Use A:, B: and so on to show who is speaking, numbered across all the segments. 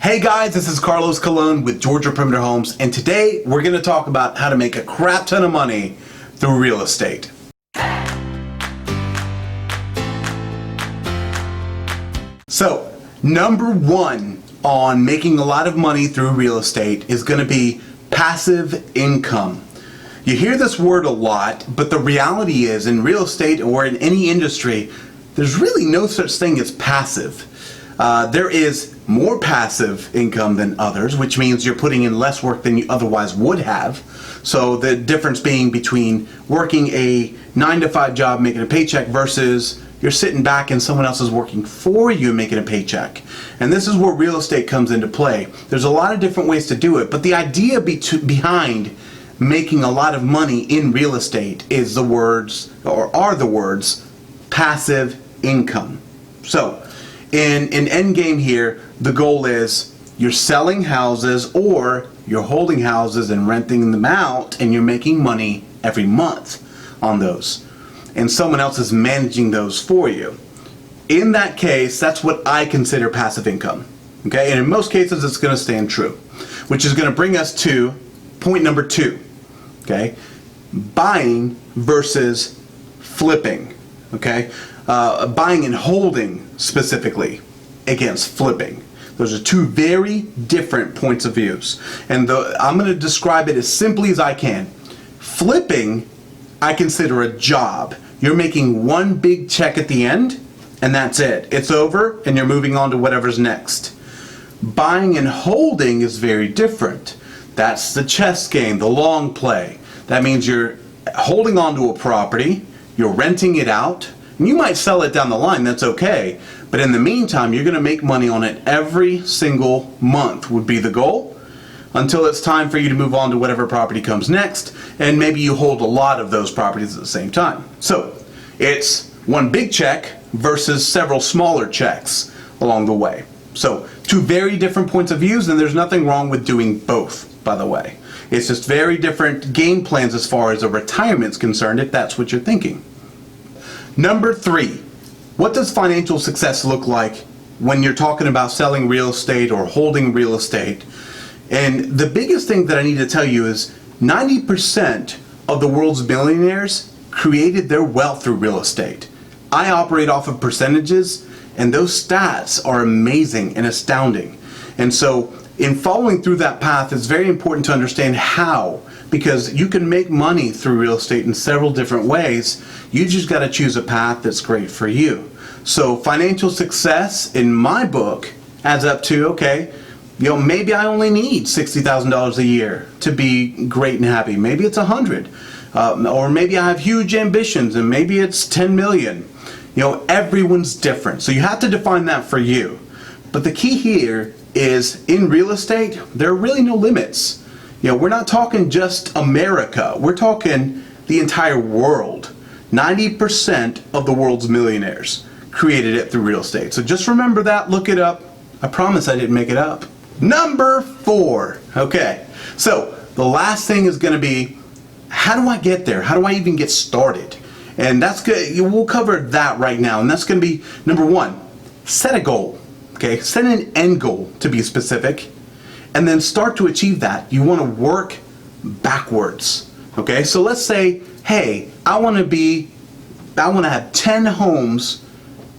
A: Hey guys, this is Carlos Colon with Georgia Perimeter Homes, and today we're going to talk about how to make a crap ton of money through real estate. So, number one on making a lot of money through real estate is going to be passive income. You hear this word a lot, but the reality is in real estate or in any industry, there's really no such thing as passive. There is more passive income than others, which means you're putting in less work than you otherwise would have. So the difference being between working a 9-to-5 job making a paycheck versus you're sitting back and someone else is working for you making a paycheck. And this is where real estate comes into play. There's a lot of different ways to do it, but the idea behind making a lot of money in real estate is the words passive income. So in end game here, the goal is you're selling houses or you're holding houses and renting them out, and you're making money every month on those. And someone else is managing those for you. In that case, that's what I consider passive income. Okay, and in most cases it's going to stand true, which is going to bring us to point number two. Okay, buying versus flipping. Okay, buying and holding specifically against flipping. Those are two very different points of views, and I'm going to describe it as simply as I can. Flipping, I consider a job. You're making one big check at the end, and that's it. It's over, and you're moving on to whatever's next. Buying and holding is very different. That's the chess game, the long play. That means you're holding on to a property, you're renting it out, and you might sell it down the line, that's okay. But in the meantime, you're going to make money on it every single month would be the goal, until it's time for you to move on to whatever property comes next, and maybe you hold a lot of those properties at the same time. So it's one big check versus several smaller checks along the way. So two very different points of views, and there's nothing wrong with doing both, by the way. It's just very different game plans as far as a retirement's concerned, if that's what you're thinking. Number three, what does financial success look like when you're talking about selling real estate or holding real estate? And the biggest thing that I need to tell you is 90% of the world's millionaires created their wealth through real estate. I operate off of percentages, and those stats are amazing and astounding. And so in following through that path, it's very important to understand how, because you can make money through real estate in several different ways. You just got to choose a path that's great for you. So financial success in my book adds up to, okay, maybe I only need $60,000 a year to be great and happy. Maybe it's 100, or maybe I have huge ambitions and maybe it's 10 million. Everyone's different. So you have to define that for you. But the key here is in real estate, there are really no limits. We're not talking just America. We're talking the entire world. 90% of the world's millionaires created it through real estate. So just remember that, look it up. I promise I didn't make it up. Number four. Okay, so the last thing is going to be, how do I get there? How do I even get started? And that's good. We'll cover that right now. And that's going to be number one, set a goal. Okay, set an end goal to be specific, and then start to achieve that. You want to work backwards. Okay, so let's say, hey, I want to have 10 homes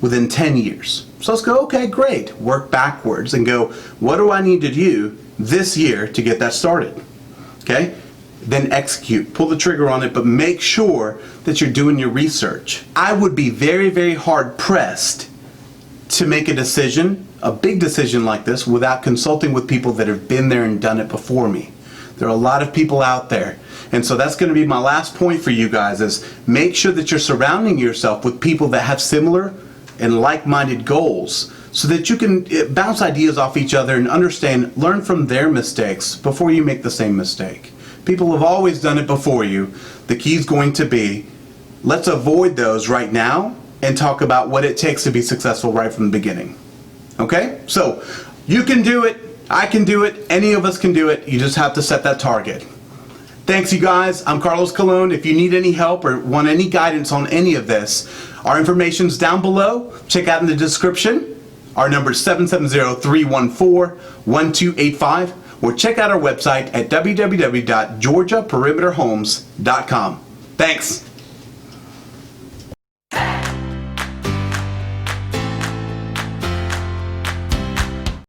A: within 10 years. So let's go, okay, great. Work backwards and go, what do I need to do this year to get that started? Okay, then execute, pull the trigger on it, but make sure that you're doing your research. I would be very, very hard pressed to make a decision, a big decision like this, without consulting with people that have been there and done it before me. There are a lot of people out there. And so that's going to be my last point for you guys, is make sure that you're surrounding yourself with people that have similar and like-minded goals, so that you can bounce ideas off each other and understand, learn from their mistakes before you make the same mistake. People have always done it before you. The key is going to be, let's avoid those right now and talk about what it takes to be successful right from the beginning. Okay? So you can do it, I can do it, any of us can do it. You just have to set that target. Thanks, you guys. I'm Carlos Colon. If you need any help or want any guidance on any of this, our information's down below. Check out in the description. Our number is 770-314-1285, or check out our website at www.georgiaperimeterhomes.com. Thanks.